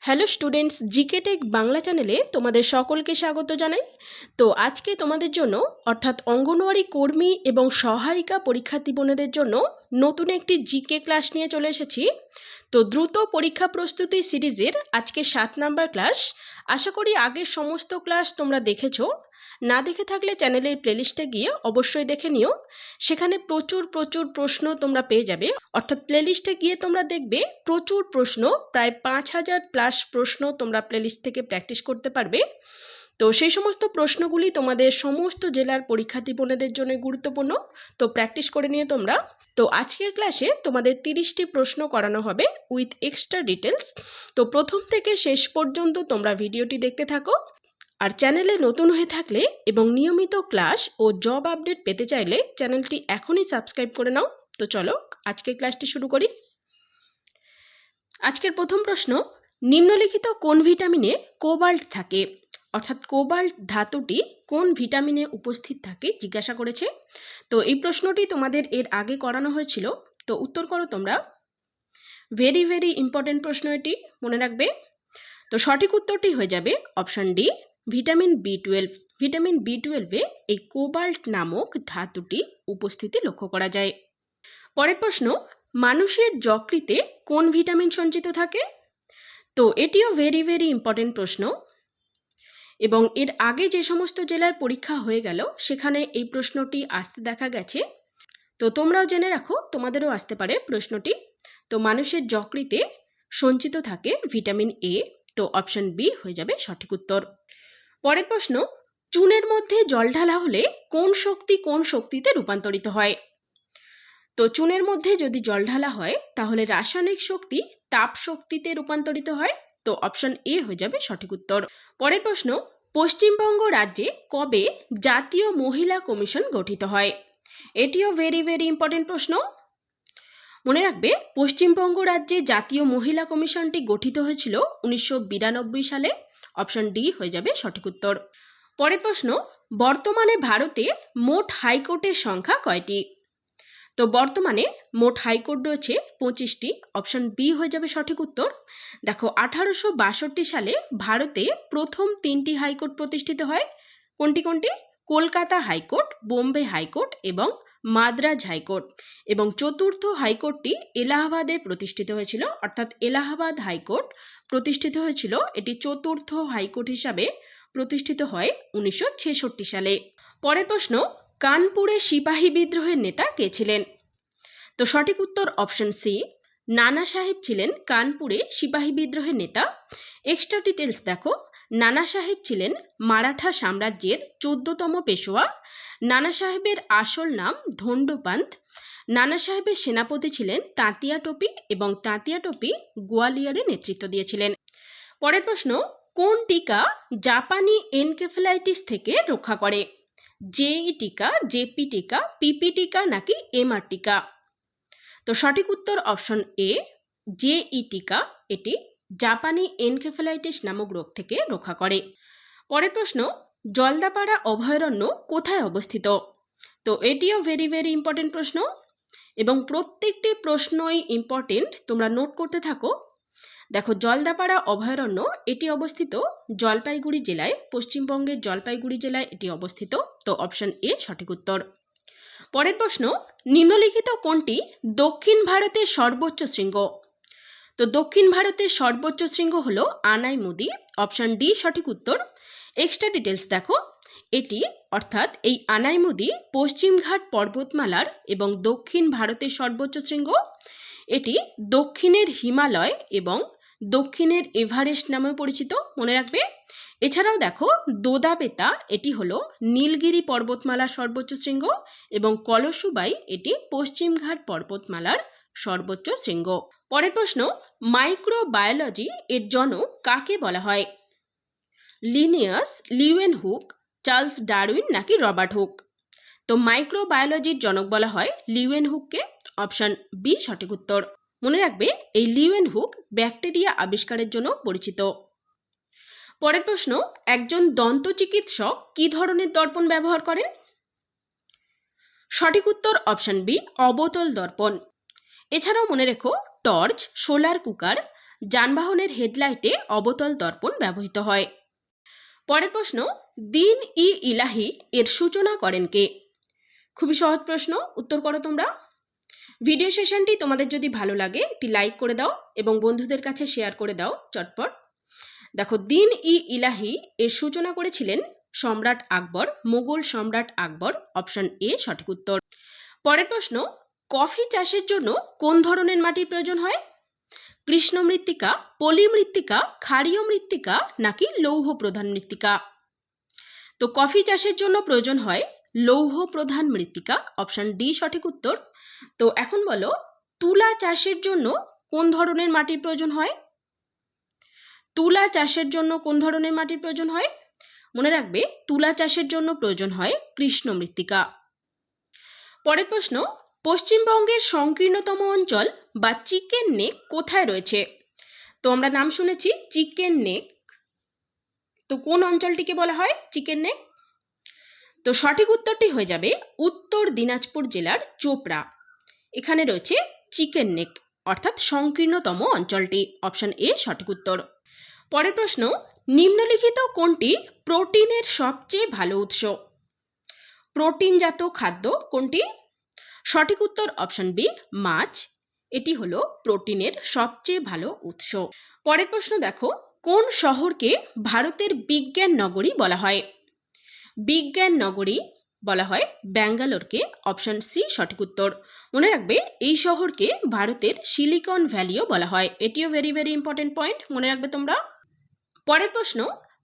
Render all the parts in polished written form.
Hello students, GK tech Bangla চ্যানেলে তোমাদের সকলকে স্বাগত জানাই। তো আজকে তোমাদের জন্য অর্থাৎ অঙ্গনওয়াড়ি কর্মী এবং সহায়িকা পরীক্ষার্থী বোনেদের জন্য নতুন একটি জিকে ক্লাস নিয়ে চলে এসেছি। তো দ্রুত পরীক্ষা প্রস্তুতি সিরিজের আজকে 7 নাম্বার ক্লাস। আশা করি আগের সমস্ত ক্লাস তোমরা দেখেছো। না দেখে থাকলে চ্যানেলের প্লেলিস্টে গিয়ে অবশ্যই দেখে নিও। সেখানে প্রচুর প্রশ্ন তোমরা পেয়ে যাবে। অর্থাৎ প্লেলিস্টে গিয়ে তোমরা দেখবে প্রচুর প্রশ্ন, প্রায় 5000 প্লাস প্রশ্ন তোমরা প্লেলিস্ট থেকে প্র্যাকটিস করতে পারবে। তো সেই সমস্ত প্রশ্নগুলি তোমাদের সমস্ত জেলার পরীক্ষার্থী বোনেদের জন্য গুরুত্বপূর্ণ। তো প্র্যাকটিস করে নিয়ে তোমরা। তো আজকের ক্লাসে তোমাদের 30টি প্রশ্ন করানো হবে উইথ এক্সট্রা ডিটেলস। তো প্রথম থেকে শেষ পর্যন্ত তোমরা ভিডিওটি দেখতে থাকো। আর চ্যানেলে নতুন হয়ে থাকলে এবং নিয়মিত ক্লাস ও জব আপডেট পেতে চাইলে চ্যানেলটি এখনই সাবস্ক্রাইব করে নাও। তো চলো আজকের ক্লাসটি শুরু করি। আজকের প্রথম প্রশ্ন, নিম্নলিখিত কোন ভিটামিনে কোবাল্ট থাকে? অর্থাৎ কোবাল্ট ধাতুটি কোন ভিটামিনে উপস্থিত থাকে জিজ্ঞাসা করেছে। তো এই প্রশ্নটি তোমাদের এর আগে করানো হয়েছিল। তো উত্তর করো তোমরা। ভেরি ইম্পর্টেন্ট প্রশ্ন এটি, মনে রাখবে। তো সঠিক উত্তরটি হয়ে যাবে অপশন ডি, ভিটামিন বি12। ভিটামিন বি12-এ এই কোবাল্ট নামক ধাতুটি উপস্থিতি লক্ষ্য করা যায়। পরের প্রশ্ন, মানুষের যকৃতে কোন ভিটামিন সঞ্চিত থাকে? তো এটিও ভেরি ইম্পর্টেন্ট প্রশ্ন এবং এর আগে যে সমস্ত জেলার পরীক্ষা হয়ে গেল সেখানে এই প্রশ্নটি আসতে দেখা গেছে। তো তোমরাও জেনে রাখো, তোমাদেরও আসতে পারে প্রশ্নটি। তো মানুষের যকৃতে সঞ্চিত থাকে ভিটামিন এ। তো অপশন বি হয়ে যাবে সঠিক উত্তর। পরের প্রশ্ন, চুনের মধ্যে জল ঢালা হলে কোন শক্তি কোন শক্তিতে রূপান্তরিত হয়? তো চুনের মধ্যে যদি জল ঢালা হয় তাহলে রাসায়নিক শক্তি তাপ শক্তিতে রূপান্তরিত হয়। তো অপশন এ হয়ে যাবে সঠিক উত্তর। পরের প্রশ্ন, পশ্চিমবঙ্গ রাজ্যে কবে জাতীয় মহিলা কমিশন গঠিত হয়? এটিও ভেরি ইম্পর্টেন্ট প্রশ্ন। মনে রাখবে, পশ্চিমবঙ্গ রাজ্যে জাতীয় মহিলা কমিশনটি গঠিত হয়েছিল 1992 সালে। অপশন ডি হয়ে যাবে সঠিক উত্তর। পরের প্রশ্ন, বর্তমানে ভারতে মোট হাইকোর্টের সংখ্যা কয়টি? তো বর্তমানে মোট হাইকোর্ট রয়েছে 25টি। অপশন বি হয়ে যাবে সঠিক উত্তর। দেখো, 1862 সালে ভারতে প্রথম 3টি হাইকোর্ট প্রতিষ্ঠিত হয়। কোনটি? কলকাতা হাইকোর্ট, বোম্বে হাইকোর্ট এবং মাদ্রাজ হাইকোর্ট। এবং চতুর্থ হাইকোর্টটি এলাহাবাদে প্রতিষ্ঠিত হয়েছিল। অর্থাৎ এলাহাবাদ হাইকোর্ট প্রতিষ্ঠিত হয়েছিল, এটি চতুর্থ হাইকোর্ট হিসাবে প্রতিষ্ঠিত হয় 1966 সালে। পরের প্রশ্ন, কানপুরে সিপাহী বিদ্রোহের নেতা কে ছিলেন? তো সঠিক উত্তর অপশন সি, নানা সাহেব ছিলেন কানপুরে সিপাহী বিদ্রোহের নেতা। এক্সট্রা ডিটেলস দেখো, নানা সাহেব ছিলেন মারাঠা সাম্রাজ্যের 14তম পেশোয়া। নানা সাহেবের আসল নাম ধন্ডোপান্ত। নানা সাহেবের সেনাপতি ছিলেন তাঁতিয়া টোপি এবং তাঁতিয়া টোপি গোয়ালিয়রে নেতৃত্ব দিয়েছিলেন। পরের প্রশ্ন, কোন টিকা জাপানি এনকেফেলাইটিস থেকে রক্ষা করে? জেই টিকা, জেপি টিকা, পিপি টিকা নাকি এমআর টিকা? তো সঠিক উত্তর অপশন এ, জেই টিকা। এটি জাপানি এনকেফেলাইটিস নামক রোগ থেকে রক্ষা করে। পরের প্রশ্ন, জলদাপাড়া অভয়ারণ্য কোথায় অবস্থিত? তো এটিও ভেরি ইম্পর্টেন্ট প্রশ্ন এবং প্রত্যেকটি প্রশ্নই ইম্পর্টেন্ট, তোমরা নোট করতে থাকো। দেখো, জলদাপাড়া অভয়ারণ্য এটি অবস্থিত জলপাইগুড়ি জেলায়, পশ্চিমবঙ্গের জলপাইগুড়ি জেলায় এটি অবস্থিত। তো অপশন এ সঠিক উত্তর। পরের প্রশ্ন, নিম্নলিখিত কোনটি দক্ষিণ ভারতের সর্বোচ্চ শৃঙ্গ? তো দক্ষিণ ভারতের সর্বোচ্চ শৃঙ্গ হলো আনাইমুদি। অপশন ডি সঠিক উত্তর। এক্সট্রা ডিটেলস দেখো, এটি অর্থাৎ এই আনাইমুদি পশ্চিমঘাট পর্বতমালার এবং দক্ষিণ ভারতের সর্বোচ্চ শৃঙ্গ। এটি দক্ষিণের হিমালয় এবং দক্ষিণের এভারেস্ট নামে পরিচিত, মনে রাখবে। এছাড়াও দেখো, দোদাবেতা এটি হলো নীলগিরি পর্বতমালার সর্বোচ্চ শৃঙ্গ এবং কলসুবাই এটি পশ্চিমঘাট পর্বতমালার সর্বোচ্চ শৃঙ্গ। পরের প্রশ্ন, মাইক্রোবায়োলজি এর জনক কাকে বলা হয়? লিনিয়াস, লিউয়েনহুক, চার্লস ডারউইন নাকি রবার্ট হুক? তো মাইক্রোবায়োলজির জনক বলা হয় লিউয়েনহুককে। অপশন বি সঠিক উত্তর। মনে রাখবে, এই লিউয়েনহুক ব্যাকটেরিয়া আবিষ্কারের জন্য পরিচিত। পরের প্রশ্ন, একজন দন্ত চিকিৎসক কি ধরনের দর্পণ ব্যবহার করেন? সঠিক উত্তর অপশন বি, অবতল দর্পণ। এছাড়াও মনে রেখো, টর্চ, সোলার কুকার, যানবাহনের হেডলাইটে অবতল দর্পণ ব্যবহৃত হয়? পরের প্রশ্ন, দিন ই ইলাহি এর সূচনা করেন কে? খুবই সহজ প্রশ্ন, উত্তর করো তোমরা। ভিডিও সেশনটি তোমাদের যদি ভালো লাগে একটি লাইক করে দাও এবং বন্ধুদের কাছে শেয়ার করে দাও চটপট। দেখো, দিন ই ইলাহি এর সূচনা করেছিলেন সম্রাট আকবর, মুঘল সম্রাট আকবর। অপশন এ সঠিক উত্তর। পরের প্রশ্ন, কফি চাষের জন্য কোন ধরনের মাটির প্রয়োজন হয়? কৃষ্ণ মৃত্তিকা, পলি মৃত্তিকা, ক্ষারীয় মৃত্তিকা নাকি লৌহ প্রধান মৃত্তিকা? তো কফি চাষের জন্য প্রয়োজন হয় লৌহ প্রধান মৃত্তিকা। অপশন ডি সঠিক উত্তর। তো এখন বলো, তুলা চাষের জন্য কোন ধরনের মাটির প্রয়োজন হয়? তুলা চাষের জন্য কোন ধরনের মাটির প্রয়োজন হয়? মনে রাখবে, তুলা চাষের জন্য প্রয়োজন হয় কৃষ্ণ মৃত্তিকা। পরের প্রশ্ন, পশ্চিমবঙ্গের সংকীর্ণতম অঞ্চল বা চিকেন নেক কোথায় রয়েছে? তো আমরা নাম শুনেছি চিকেন নেক, তো কোন অঞ্চলটিকে বলা হয় চিকেন নেক? তো সঠিক উত্তরটি হয়ে যাবে উত্তর দিনাজপুর জেলার চোপড়া, এখানে রয়েছে চিকেন নেক অর্থাৎ সংকীর্ণতম অঞ্চলটি। অপশন এ সঠিক উত্তর। পরের প্রশ্ন, নিম্নলিখিত কোনটি প্রোটিনের সবচেয়ে ভালো উৎস? প্রোটিনজাত খাদ্য কোনটি? সঠিক উত্তর অপশন বি, মাছ। এটি হলো প্রোটিনের সবচেয়ে ভালো উৎস। পরের প্রশ্ন দেখো, কোন শহরকে ভারতের বিজ্ঞান নগরী বলা হয়? বিজ্ঞান নগরী বলা হয় ব্যাঙ্গালোরকে। অপশন সি সঠিক উত্তর। মনে রাখবে, এই শহরকে ভারতের সিলিকন ভ্যালিও বলা হয়। এটিও ভেরি ভেরি ইম্পর্টেন্ট পয়েন্ট, মনে রাখবে তোমরা। পরের প্রশ্ন,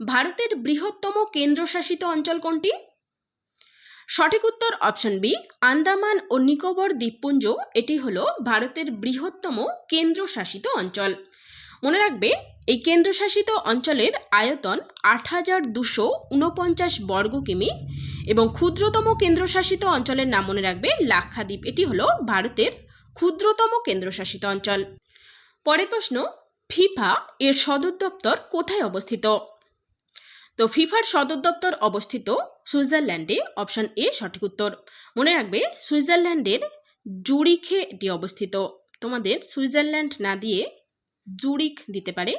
ভারতের বৃহত্তম কেন্দ্রশাসিত অঞ্চল কোনটি? সঠিক উত্তর অপশন বি, আন্দামান ও নিকোবর দ্বীপপুঞ্জ। এটি হলো ভারতের বৃহত্তম কেন্দ্রশাসিত অঞ্চল। মনে রাখবে, এই কেন্দ্রশাসিত অঞ্চলের আয়তন ৮,২৪৯ বর্গ কিমি এবং ক্ষুদ্রতম কেন্দ্রশাসিত অঞ্চলের নাম মনে রাখবে লাক্ষাদ্বীপ। এটি হলো ভারতের ক্ষুদ্রতম কেন্দ্রশাসিত অঞ্চল। পরের প্রশ্ন, ফিফা এর সদর দপ্তর কোথায় অবস্থিত? তো ফিফার সদর দপ্তর অবস্থিত সুইজারল্যান্ডে। অপশন এ সঠিক উত্তর। মনে রাখবে, সুইজারল্যান্ডের জুরিখে এটি অবস্থিত। তোমাদের সুইজারল্যান্ড না দিয়ে জুরিখ দিতে পারে,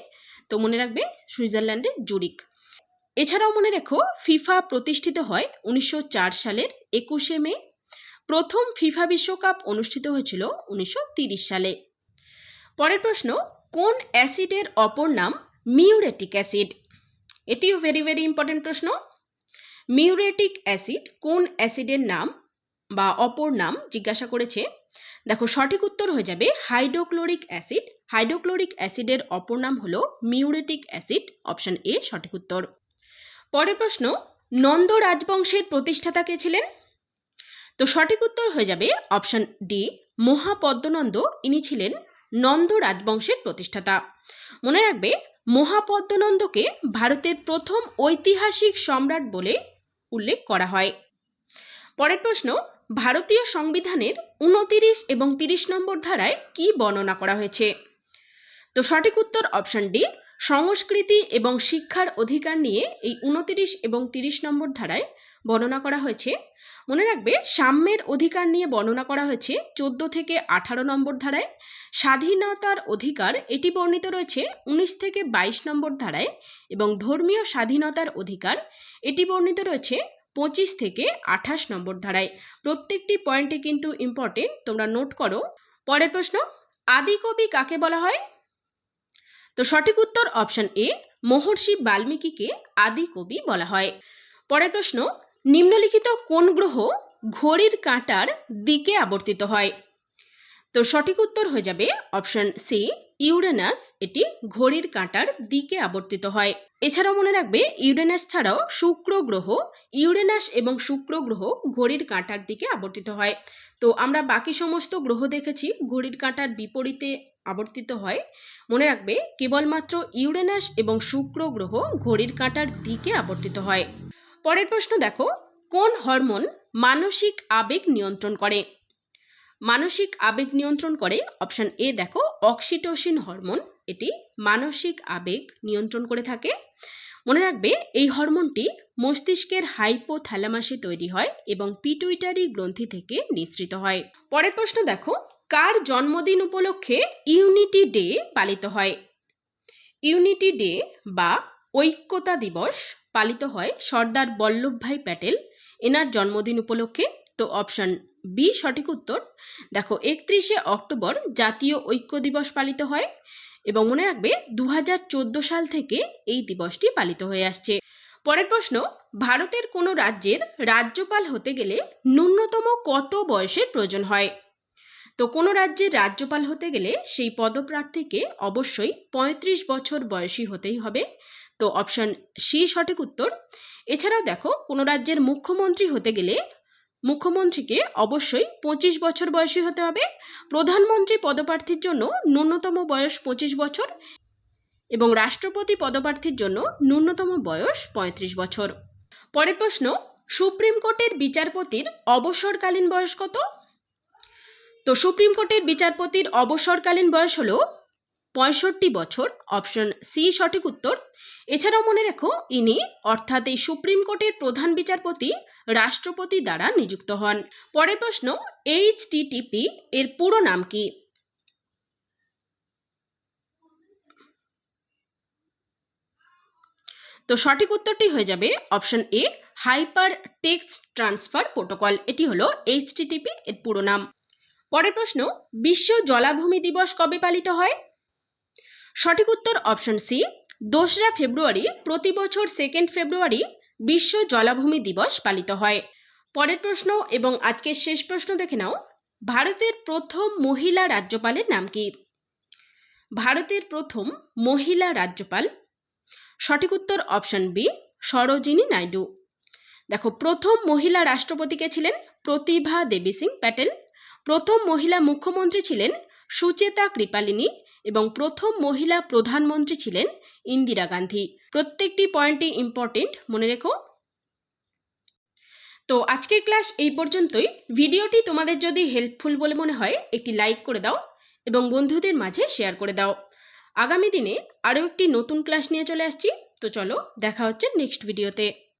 তো মনে রাখবে সুইজারল্যান্ডের জুরিখ। এছাড়াও মনে রেখো, ফিফা প্রতিষ্ঠিত হয় 1904 সালের 21শে মে। প্রথম ফিফা বিশ্বকাপ অনুষ্ঠিত হয়েছিল 1930 সালে। পরের প্রশ্ন, কোন অ্যাসিডের অপর নাম মিউরেটিক অ্যাসিড? এটিও ভেরি ভেরি ইম্পর্টেন্ট প্রশ্ন। মিউরেটিক অ্যাসিড কোন অ্যাসিডের নাম বা অপর নাম জিজ্ঞাসা করেছে। দেখো, সঠিক উত্তর হয়ে যাবে হাইড্রোক্লোরিক অ্যাসিড। হাইড্রোক্লোরিক অ্যাসিডের অপর নাম হলো মিউরেটিক অ্যাসিড। অপশন এ সঠিক উত্তর। পরের প্রশ্ন, নন্দ রাজবংশের প্রতিষ্ঠাতা কে ছিলেন? তো সঠিক উত্তর হয়ে যাবে অপশন ডি, মহাপদ্মনন্দ। ইনি ছিলেন নন্দ রাজবংশের প্রতিষ্ঠাতা। মনে রাখবে, মহাপদ্মনন্দকে ভারতের প্রথম ঐতিহাসিক সম্রাট বলে উল্লেখ করা হয়। পরের প্রশ্ন, ভারতীয় সংবিধানের 29 এবং 30 নম্বর ধারায় কি বর্ণনা করা হয়েছে? তো সঠিক উত্তর অপশন ডি, সংস্কৃতি এবং শিক্ষার অধিকার নিয়ে এই 29 এবং 30 নম্বর ধারায় বর্ণনা করা হয়েছে। মনে রাখবে, সাম্যের অধিকার নিয়ে বর্ণনা করা হয়েছে 14 থেকে 18 নম্বর ধারায়। স্বাধীনতার অধিকার এটি বর্ণিত রয়েছে 19 থেকে 22 নম্বর ধারায় এবং ধর্মীয় স্বাধীনতার অধিকার এটি বর্ণিত রয়েছে 25 থেকে 28 নম্বর ধারায়। প্রত্যেকটি পয়েন্টে কিন্তু ইম্পর্টেন্ট, তোমরা নোট করো। পরের প্রশ্ন, আদিকবি কাকে বলা হয়? তো সঠিক উত্তর অপশন এ, মহর্ষি বাল্মীকিকে আদিকবি বলা হয়। পরের প্রশ্ন, নিম্নলিখিত কোন গ্রহ ঘড়ির কাঁটার দিকে আবর্তিত হয়? তো সঠিক উত্তর হয়ে যাবে অপশন সি, ইউরেনাস। এটি ঘড়ির কাঁটার দিকে আবর্তিত হয়। এছাড়াও মনে রাখবে, ইউরেনাস ছাড়াও শুক্র গ্রহ, ইউরেনাস এবং শুক্র গ্রহ ঘড়ির কাঁটার দিকে আবর্তিত হয়। তো আমরা বাকি সমস্ত গ্রহ দেখেছি ঘড়ির কাঁটার বিপরীতে আবর্তিত হয়। মনে রাখবে, কেবলমাত্র ইউরেনাস এবং শুক্র গ্রহ ঘড়ির কাঁটার দিকে আবর্তিত হয়। পরের প্রশ্ন দেখো, কোন হরমোন মানসিক আবেগ নিয়ন্ত্রণ করে? মানসিক আবেগ নিয়ন্ত্রণ করে অপশন এ দেখো, অক্সিটোসিন হরমোন। এটি মানসিক আবেগ নিয়ন্ত্রণ করে থাকে। মনে রাখবে, এই হরমোনটি মস্তিষ্কের হাইপোথ্যালামাসে তৈরি হয় এবং পিটুইটারি গ্রন্থি থেকে নিঃসৃত হয়। পরের প্রশ্ন দেখো, কার জন্মদিন উপলক্ষে ইউনিটি ডে পালিত হয়? ইউনিটি ডে বা ঐক্যতা দিবস পালিত হয় সর্দার বল্লভভাই প্যাটেল এনার জন্মদিন উপলক্ষে? তো অপশন বি সঠিক উত্তর। দেখো 31শে অক্টোবর জাতীয় ঐক্য দিবস পালিত হয় এবং মনে রাখবে 2014 সাল থেকে এই দিবসটি পালিত হয়ে আসছে। পরের প্রশ্ন, ভারতের কোনো রাজ্যের রাজ্যপাল হতে গেলে ন্যূনতম কত বয়সের প্রয়োজন হয়? তো কোনো রাজ্যের রাজ্যপাল হতে গেলে সেই পদপ্রার্থীকে অবশ্যই 35 বছর বয়সী হতেই হবে। তো অপশন সি সঠিক উত্তর। এছাড়াও দেখো কোনো রাজ্যের মুখ্যমন্ত্রী হতে গেলে মুখ্যমন্ত্রীকে অবশ্যই 25 বছর বয়সী হতে হবে। প্রধানমন্ত্রী পদপ্রার্থীর জন্য ন্যূনতম বয়স 25 বছর এবং রাষ্ট্রপতি পদপ্রার্থীর জন্য ন্যূনতম বয়স 35 বছর। পরের প্রশ্ন, সুপ্রিম কোর্টের বিচারপতির অবসরকালীন বয়স কত? তো সুপ্রিম কোর্টের বিচারপতির অবসরকালীন বয়স হলো 65 বছর, অপশন সি সঠিক উত্তর। এছাড়াও মনে রেখো ইনি অর্থাৎ এই সুপ্রিম কোর্টের প্রধান বিচারপতি রাষ্ট্রপতি দ্বারা নিযুক্ত হন। পরের প্রশ্ন, এইচটিটিপি এর পুরো নাম কি? তো সঠিক উত্তরটি হয়ে যাবে option A, hyper text transfer protocol. এটি হলো এইচটিটিপি এর পুরো নাম। পরের প্রশ্ন, বিশ্ব জলাভূমি দিবস কবে পালিত হয়? সঠিক উত্তর অপশন সি, 2রা ফেব্রুয়ারি। প্রতি বছর 2nd ফেব্রুয়ারি বিশ্ব জলাভূমি দিবস পালিত হয়। পরের প্রশ্ন এবং আজকের শেষ প্রশ্ন দেখে নাও, ভারতের প্রথম মহিলা রাজ্যপালের নাম কি? ভারতের প্রথম মহিলা রাজ্যপাল, সঠিক উত্তর অপশন বি, সরোজিনী নাইডু। দেখো প্রথম মহিলা রাষ্ট্রপতি কে ছিলেন? প্রতিভা দেবী সিং প্যাটেল। প্রথম মহিলা মুখ্যমন্ত্রী ছিলেন সুচেতা কৃপালিনী এবং প্রথম মহিলা প্রধানমন্ত্রী ছিলেন ইন্দিরা গান্ধী। প্রত্যেকটি পয়েন্টই ইম্পর্টেন্ট, মনে রেখো। তো আজকের ক্লাস এই পর্যন্তই। ভিডিওটি তোমাদের যদি হেল্পফুল বলে মনে হয় একটি লাইক করে দাও এবং বন্ধুদের মাঝে শেয়ার করে দাও। আগামী দিনে আরও একটি নতুন ক্লাস নিয়ে চলে আসছি। তো চলো দেখা হচ্ছে নেক্সট ভিডিওতে।